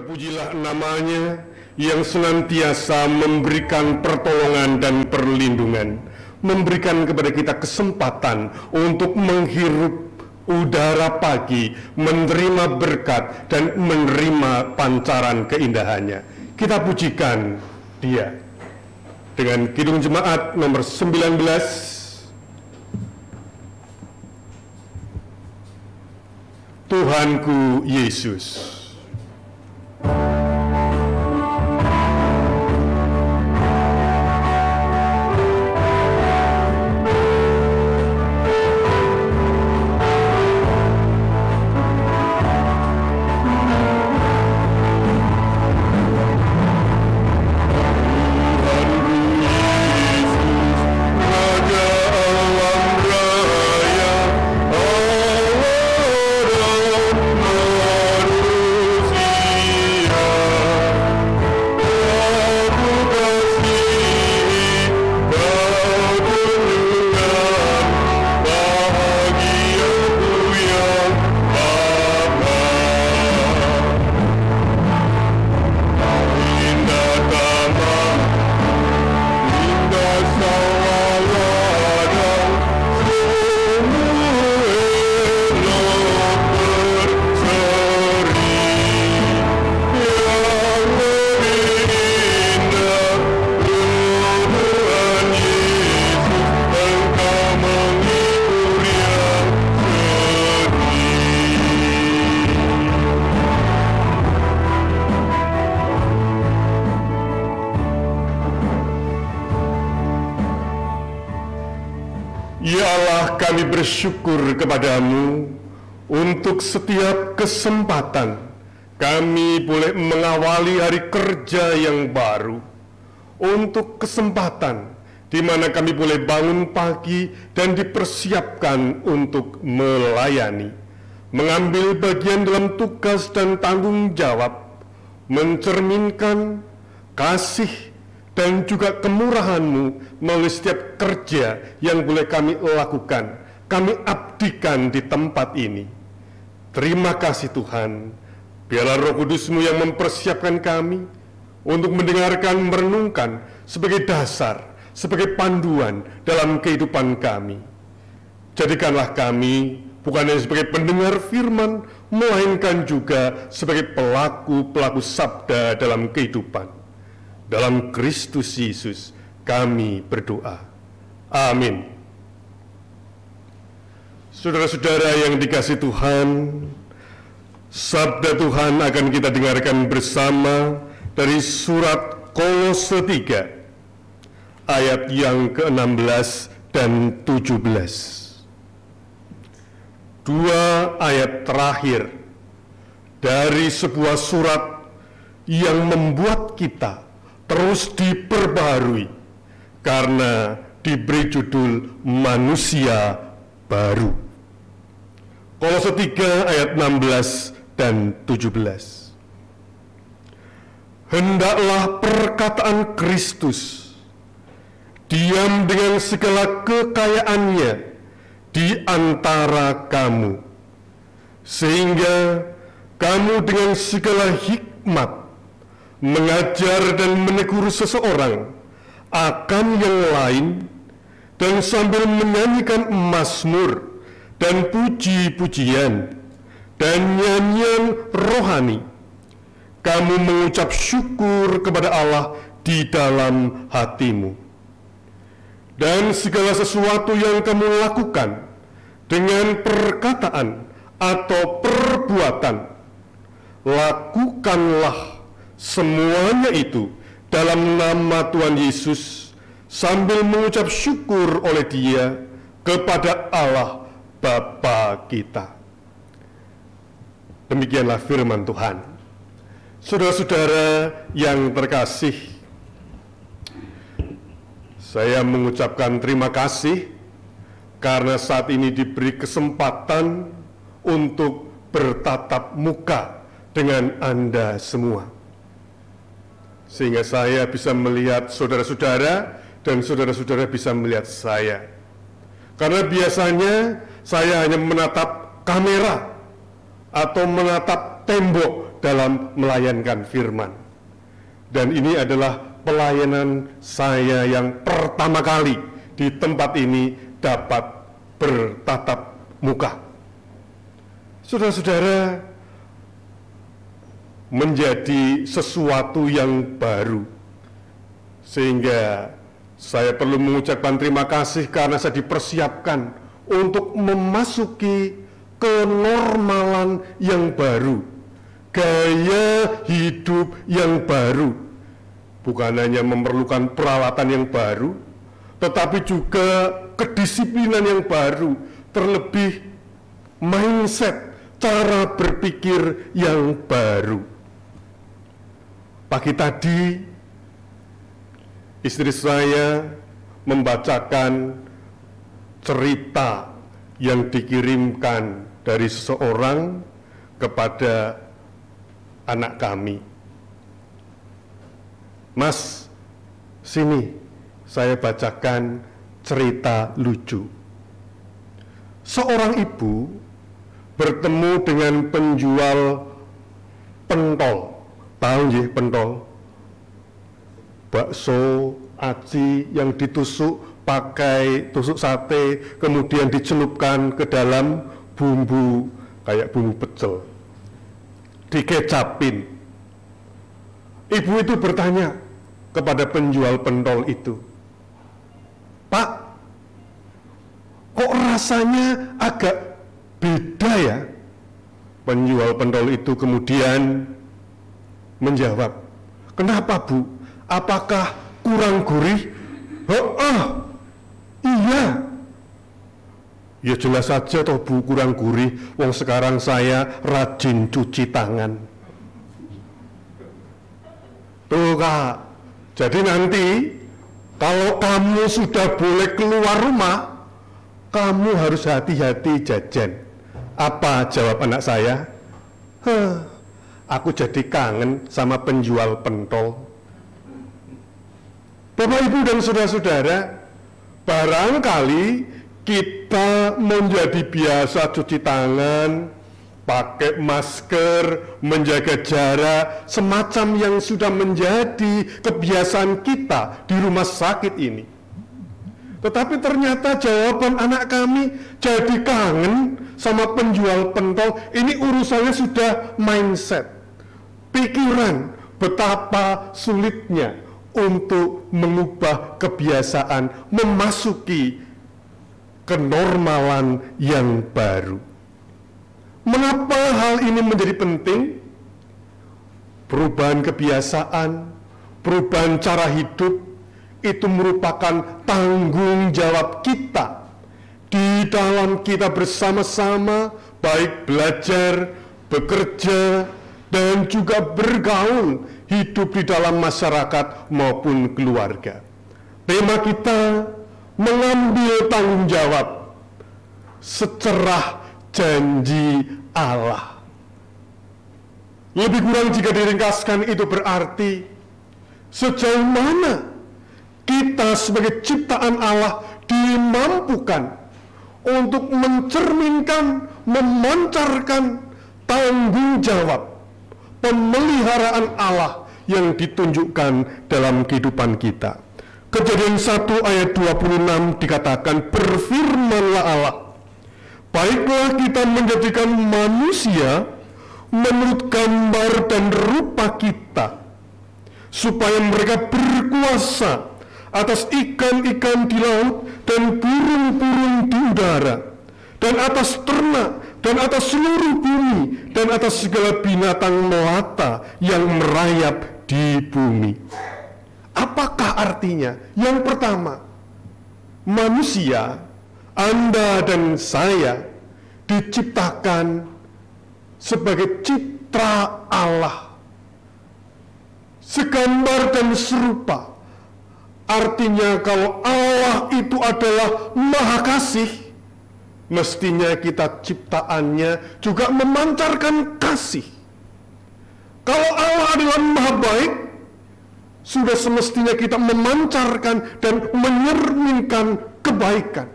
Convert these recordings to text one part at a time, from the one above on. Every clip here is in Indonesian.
Terpujilah namanya yang senantiasa memberikan pertolongan dan perlindungan, memberikan kepada kita kesempatan untuk menghirup udara pagi, menerima berkat dan menerima pancaran keindahannya. Kita pujikan Dia dengan Kidung Jemaat nomor 19. Tuhanku Yesus. Ya Allah, kami bersyukur kepadamu untuk setiap kesempatan kami boleh mengawali hari kerja yang baru, untuk kesempatan di mana kami boleh bangun pagi dan dipersiapkan untuk melayani, mengambil bagian dalam tugas dan tanggung jawab, mencerminkan kasih dan juga kemurahan-Mu melalui setiap kerja yang boleh kami lakukan, kami abdikan di tempat ini. Terima kasih Tuhan, biarlah Roh Kudus-Mu yang mempersiapkan kami untuk mendengarkan, merenungkan sebagai dasar, sebagai panduan dalam kehidupan kami. Jadikanlah kami bukan hanya sebagai pendengar firman, melainkan juga sebagai pelaku-pelaku sabda dalam kehidupan. Dalam Kristus Yesus kami berdoa. Amin. Saudara-saudara yang dikasihi Tuhan, sabda Tuhan akan kita dengarkan bersama dari surat Kolose 3 ayat yang ke-16 dan 17. Dua ayat terakhir dari sebuah surat yang membuat kita terus diperbaharui karena diberi judul manusia baru. Kolose 3 ayat 16 dan 17. Hendaklah perkataan Kristus diam dengan segala kekayaannya di antara kamu, sehingga kamu dengan segala hikmat mengajar dan menegur seseorang akan yang lain, dan sambil menyanyikan mazmur dan puji-pujian dan nyanyian rohani, kamu mengucap syukur kepada Allah di dalam hatimu. Dan segala sesuatu yang kamu lakukan dengan perkataan atau perbuatan, lakukanlah semuanya itu dalam nama Tuhan Yesus, sambil mengucap syukur oleh Dia kepada Allah Bapa kita. Demikianlah firman Tuhan. Saudara-saudara yang terkasih, saya mengucapkan terima kasih karena saat ini diberi kesempatan untuk bertatap muka dengan Anda semua, sehingga saya bisa melihat saudara-saudara dan saudara-saudara bisa melihat saya. Karena biasanya saya hanya menatap kamera atau menatap tembok dalam melayankan firman. Dan ini adalah pelayanan saya yang pertama kali di tempat ini dapat bertatap muka. Saudara-saudara, menjadi sesuatu yang baru, sehingga saya perlu mengucapkan terima kasih karena saya dipersiapkan untuk memasuki kenormalan yang baru, gaya hidup yang baru. Bukan hanya memerlukan peralatan yang baru, tetapi juga kedisiplinan yang baru, terlebih mindset, cara berpikir yang baru. Pagi tadi, istri saya membacakan cerita yang dikirimkan dari seseorang kepada anak kami. Mas, sini saya bacakan cerita lucu. Seorang ibu bertemu dengan penjual pentol. Tahu nggih pentol? Bakso, aci yang ditusuk pakai tusuk sate, kemudian dicelupkan ke dalam bumbu kayak bumbu pecel, dikecapin. Ibu itu bertanya kepada penjual pentol itu, "Pak, kok rasanya agak beda ya?" Penjual pentol itu kemudian menjawab, "Kenapa, Bu? Apakah kurang gurih?" Iya. Ya jelas saja toh Bu, kurang gurih. Wong sekarang saya rajin cuci tangan. Tuh Kak, jadi nanti kalau kamu sudah boleh keluar rumah, kamu harus hati-hati jajan. Apa jawab anak saya? Aku jadi kangen sama penjual pentol. Bapak, Ibu, dan saudara-saudara, barangkali kita menjadi biasa cuci tangan, pakai masker, menjaga jarak, semacam yang sudah menjadi kebiasaan kita di rumah sakit ini. Tetapi ternyata jawaban anak kami, jadi kangen sama penjual pentol, ini urusannya sudah mindset, pikiran, betapa sulitnya untuk mengubah kebiasaan, memasuki kenormalan yang baru. Mengapa hal ini menjadi penting? Perubahan kebiasaan, perubahan cara hidup, itu merupakan tanggung jawab kita di dalam kita bersama-sama, baik belajar, bekerja, dan juga bergaul, hidup di dalam masyarakat maupun keluarga. Tema kita, mengambil tanggung jawab secerah janji Allah. Lebih kurang jika diringkaskan itu berarti sejauh mana kita sebagai ciptaan Allah dimampukan untuk mencerminkan, memancarkan tanggung jawab pemeliharaan Allah yang ditunjukkan dalam kehidupan kita. Kejadian 1 ayat 26 dikatakan, "Berfirmanlah Allah, baiklah kita menjadikan manusia menurut gambar dan rupa kita, supaya mereka berkuasa atas ikan-ikan di laut dan burung-burung di udara, dan atas ternak, dan atas seluruh bumi, dan atas segala binatang melata yang merayap di bumi." Apakah artinya? Yang pertama, manusia, Anda dan saya, diciptakan sebagai citra Allah, segambar dan serupa. Artinya kalau Allah itu adalah Maha Kasih, mestinya kita ciptaannya juga memancarkan kasih. Kalau Allah adalah Maha Baik, sudah semestinya kita memancarkan dan menyerminkan kebaikan.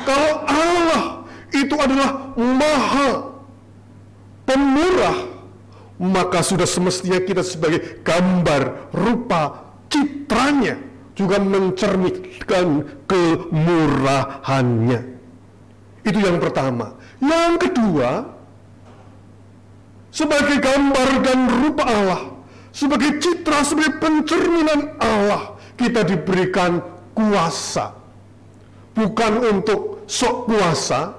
Kalau Allah itu adalah Maha Pemurah, maka sudah semestinya kita sebagai gambar, rupa, citranya juga mencerminkan kemurahannya. Itu yang pertama. Yang kedua, sebagai gambar dan rupa Allah, sebagai citra, sebagai pencerminan Allah, kita diberikan kuasa. Bukan untuk sok kuasa,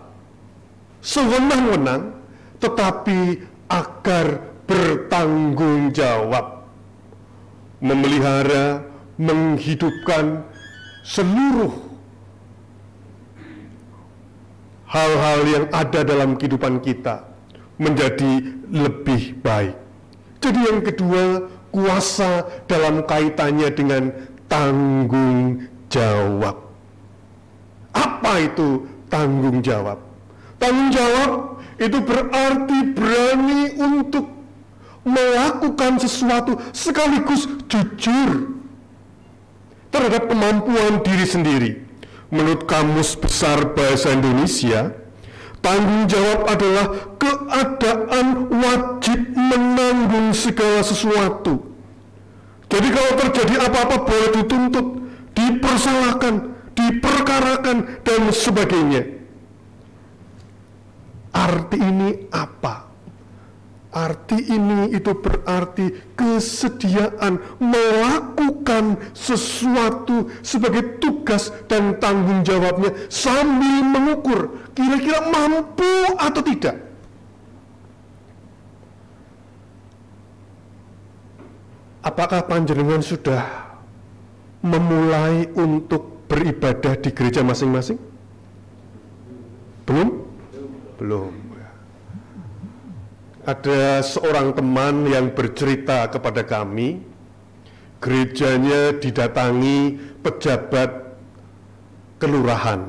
sewenang-wenang, tetapi agar bertanggung jawab, memelihara, menghidupkan seluruh hal-hal yang ada dalam kehidupan kita menjadi lebih baik. Jadi yang kedua, kuasa dalam kaitannya dengan tanggung jawab. Apa itu tanggung jawab? Tanggung jawab itu berarti berani untuk melakukan sesuatu sekaligus jujur terhadap kemampuan diri sendiri. Menurut Kamus Besar Bahasa Indonesia, tanggung jawab adalah keadaan wajib menanggung segala sesuatu. Jadi kalau terjadi apa-apa boleh dituntut, dipersalahkan, diperkarakan, dan sebagainya. Arti ini apa? Arti ini itu berarti kesediaan melakukan sesuatu sebagai tugas dan tanggung jawabnya sambil mengukur kira-kira mampu atau tidak. Apakah panjenengan sudah memulai untuk beribadah di gereja masing-masing? Belum? Belum. Ada seorang teman yang bercerita kepada kami, gerejanya didatangi pejabat kelurahan.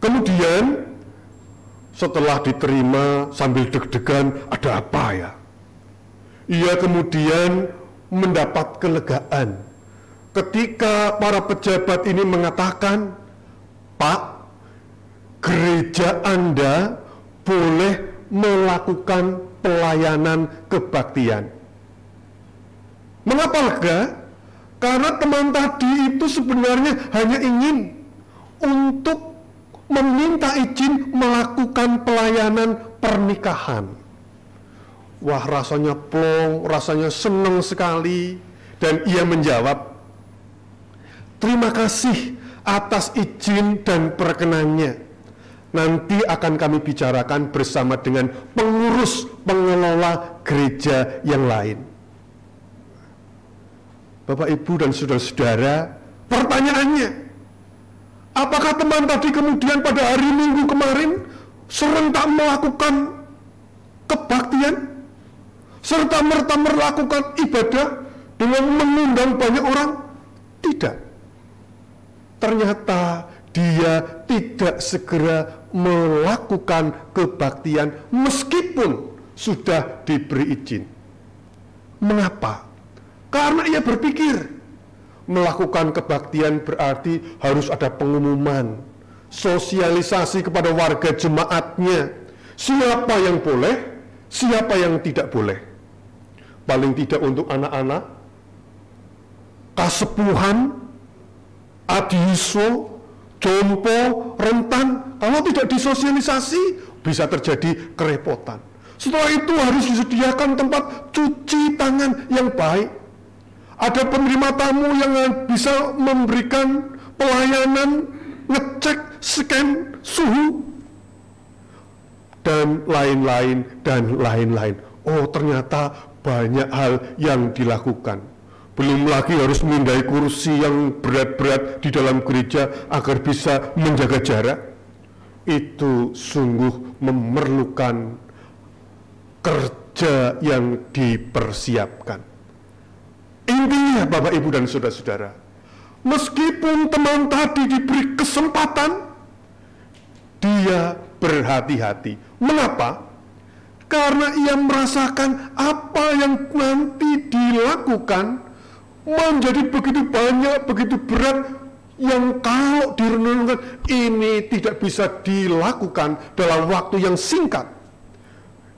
Kemudian setelah diterima sambil deg-degan, ada apa ya? Ia kemudian mendapat kelegaan ketika para pejabat ini mengatakan, "Pak, gereja Anda boleh melakukan pelayanan kebaktian." Mengapa lega? Karena teman tadi itu sebenarnya hanya ingin untuk meminta izin melakukan pelayanan pernikahan. Wah, rasanya plong, rasanya senang sekali. Dan ia menjawab, "Terima kasih atas izin dan perkenannya. Nanti akan kami bicarakan bersama dengan pengurus pengelola gereja yang lain." Bapak, Ibu, dan saudara-saudara, pertanyaannya, apakah teman tadi kemudian pada hari Minggu kemarin serentak melakukan kebaktian? Serta-merta melakukan ibadah dengan mengundang banyak orang? Tidak. Ternyata dia tidak segera melakukan kebaktian meskipun sudah diberi izin. Mengapa? Karena ia berpikir melakukan kebaktian berarti harus ada pengumuman, sosialisasi kepada warga jemaatnya, siapa yang boleh, siapa yang tidak boleh. Paling tidak untuk anak-anak, kasepuhan, adiso, jompo, rentan. Kalau tidak disosialisasi, bisa terjadi kerepotan. Setelah itu harus disediakan tempat cuci tangan yang baik. Ada penerima tamu yang bisa memberikan pelayanan, ngecek, scan suhu, dan lain-lain, dan lain-lain. Oh, ternyata banyak hal yang dilakukan. Belum lagi harus memindai kursi yang berat-berat di dalam gereja agar bisa menjaga jarak. Itu sungguh memerlukan kerja yang dipersiapkan. Intinya, Bapak, Ibu, dan saudara-saudara, meskipun teman tadi diberi kesempatan, dia berhati-hati. Mengapa? Karena ia merasakan apa yang nanti dilakukan menjadi begitu banyak, begitu berat, yang kalau direnungkan ini tidak bisa dilakukan dalam waktu yang singkat.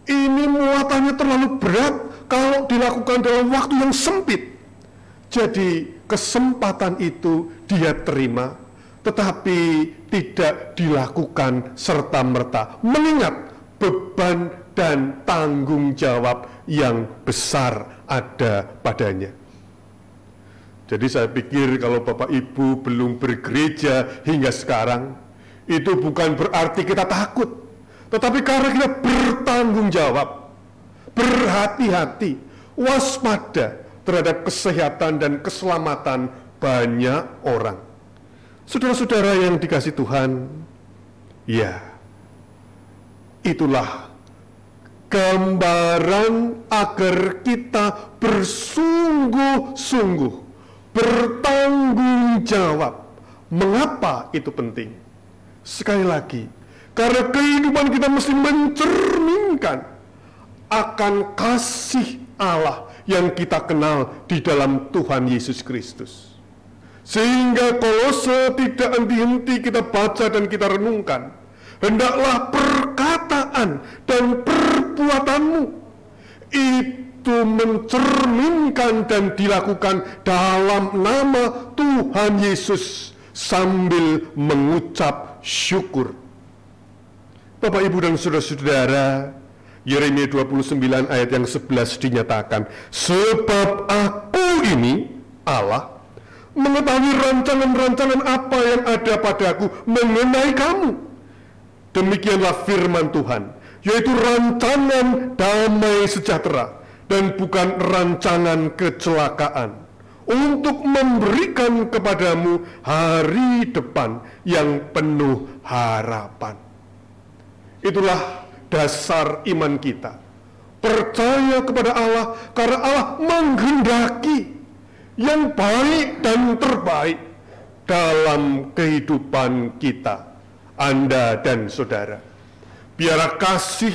Ini muatannya terlalu berat kalau dilakukan dalam waktu yang sempit. Jadi kesempatan itu dia terima, tetapi tidak dilakukan serta-merta, mengingat beban dan tanggung jawab yang besar ada padanya. Jadi saya pikir kalau Bapak Ibu belum bergereja hingga sekarang, itu bukan berarti kita takut, tetapi karena kita bertanggung jawab, berhati-hati, waspada terhadap kesehatan dan keselamatan banyak orang. Saudara-saudara yang dikasih Tuhan, ya, itulah gambaran agar kita bersungguh-sungguh bertanggung jawab. Mengapa itu penting? Sekali lagi, karena kehidupan kita mesti mencerminkan akan kasih Allah yang kita kenal di dalam Tuhan Yesus Kristus. Sehingga Kolose tidak henti-henti kita baca dan kita renungkan. Hendaklah perkataan dan perbuatanmu itu mencerminkan dan dilakukan dalam nama Tuhan Yesus sambil mengucap syukur. Bapak, Ibu, dan saudara-saudara, Yeremia 29 ayat yang 11 dinyatakan, sebab aku ini, Allah, mengetahui rancangan-rancangan apa yang ada padaku mengenai kamu. Demikianlah firman Tuhan, yaitu rancangan damai sejahtera dan bukan rancangan kecelakaan, untuk memberikan kepadamu hari depan yang penuh harapan. Itulah dasar iman kita, percaya kepada Allah karena Allah menghendaki yang baik dan terbaik dalam kehidupan kita, Anda dan saudara. Biarlah kasih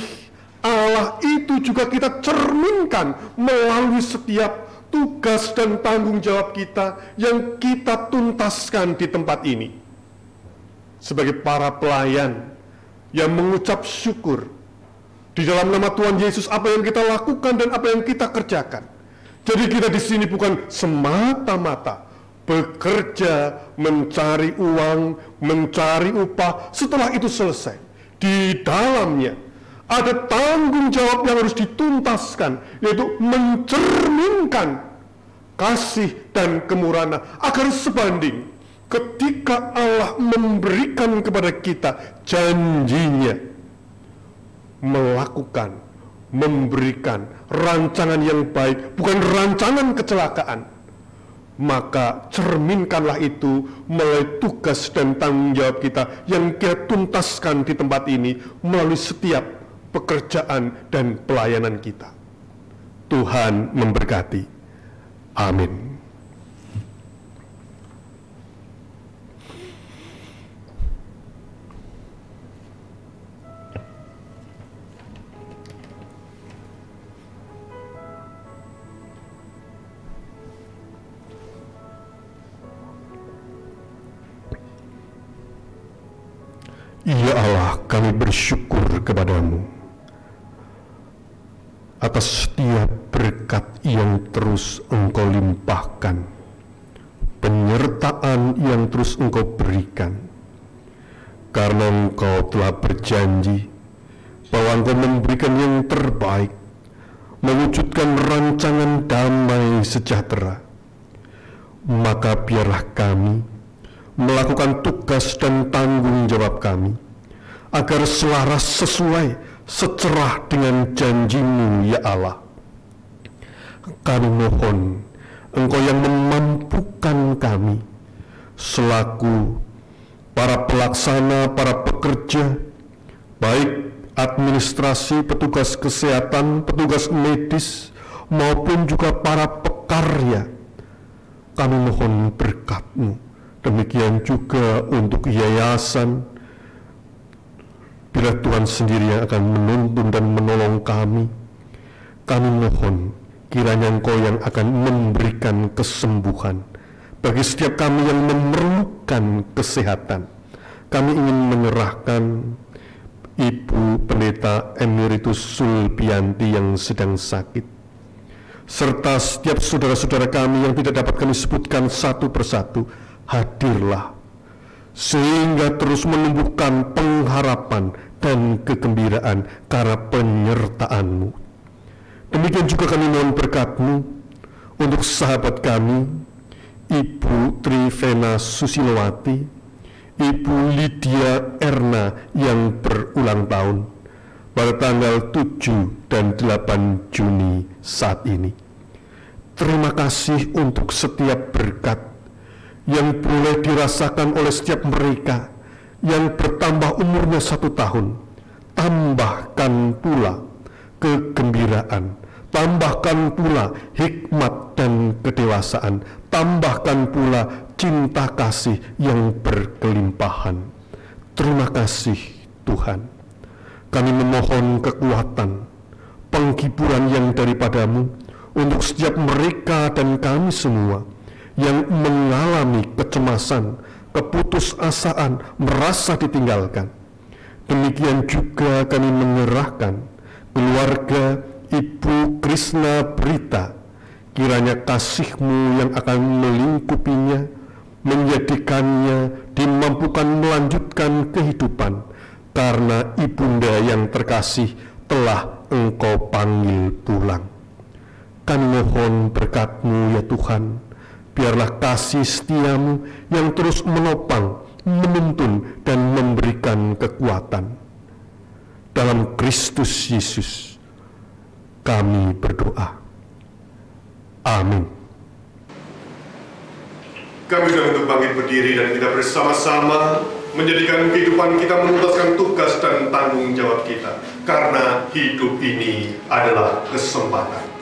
Allah itu juga kita cerminkan melalui setiap tugas dan tanggung jawab kita yang kita tuntaskan di tempat ini. Sebagai para pelayan yang mengucap syukur di dalam nama Tuhan Yesus apa yang kita lakukan dan apa yang kita kerjakan. Jadi kita di sini bukan semata-mata bekerja, mencari uang, mencari upah. Setelah itu selesai, di dalamnya ada tanggung jawab yang harus dituntaskan, yaitu mencerminkan kasih dan kemurahan agar sebanding ketika Allah memberikan kepada kita janjinya melakukan, memberikan rancangan yang baik, bukan rancangan kecelakaan, maka cerminkanlah itu melalui tugas dan tanggung jawab kita yang kita tuntaskan di tempat ini melalui setiap pekerjaan dan pelayanan kita. Tuhan memberkati. Amin. Ya Allah, kami bersyukur kepadamu atas setiap berkat yang terus Engkau limpahkan, penyertaan yang terus Engkau berikan, karena Engkau telah berjanji bahwa Engkau memberikan yang terbaik, mewujudkan rancangan damai sejahtera. Maka biarlah kami melakukan tugas dan tanggung jawab kami agar selaras sesuai secerah dengan janji-Mu, ya Allah. Kami mohon Engkau yang memampukan kami selaku para pelaksana, para pekerja, baik administrasi, petugas kesehatan, petugas medis, maupun juga para pekarya. Kami mohon berkat-Mu. Demikian juga untuk yayasan, bila Tuhan sendiri yang akan menuntun dan menolong kami. Kami mohon kiranya Engkau yang akan memberikan kesembuhan bagi setiap kami yang memerlukan kesehatan. Kami ingin menyerahkan Ibu Pendeta Emeritus Sulpianti yang sedang sakit, serta setiap saudara-saudara kami yang tidak dapat kami sebutkan satu persatu, hadirlah, sehingga terus menumbuhkan pengharapan dan kegembiraan karena penyertaan-Mu. Demikian juga kami mohon berkat-Mu untuk sahabat kami, Ibu Trivena Susilowati, Ibu Lydia Erna yang berulang tahun pada tanggal 7 dan 8 Juni saat ini. Terima kasih untuk setiap berkat yang boleh dirasakan oleh setiap mereka yang bertambah umurnya 1 tahun. Tambahkan pula kegembiraan, tambahkan pula hikmat dan kedewasaan, tambahkan pula cinta kasih yang berkelimpahan. Terima kasih Tuhan. Kami memohon kekuatan, penghiburan yang daripada-Mu untuk setiap mereka dan kami semua yang mengalami kecemasan, keputusasaan, merasa ditinggalkan. Demikian juga kami menyerahkan keluarga Ibu Krishna Brita, kiranya kasih-Mu yang akan melingkupinya, menjadikannya dimampukan melanjutkan kehidupan, karena ibunda yang terkasih telah Engkau panggil pulang. Kami mohon berkat-Mu ya Tuhan, biarlah kasih setia-Mu yang terus menopang, menuntun, dan memberikan kekuatan. Dalam Kristus Yesus kami berdoa. Amin. Kami sudah untuk bangkit berdiri dan kita bersama-sama menjadikan kehidupan kita menuntaskan tugas dan tanggung jawab kita, karena hidup ini adalah kesempatan.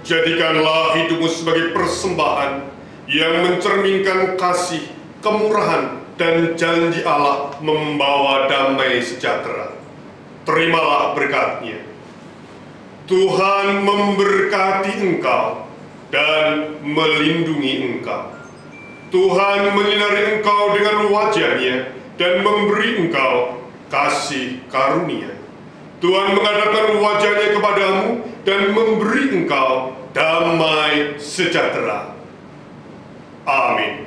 Jadikanlah hidupmu sebagai persembahan yang mencerminkan kasih, kemurahan, dan janji Allah membawa damai sejahtera. Terimalah berkat-Nya. Tuhan memberkati engkau dan melindungi engkau. Tuhan menyinari engkau dengan wajah-Nya dan memberi engkau kasih karunia. Tuhan menghadapkan wajahnya kepadamu dan memberi engkau damai sejahtera. Amin.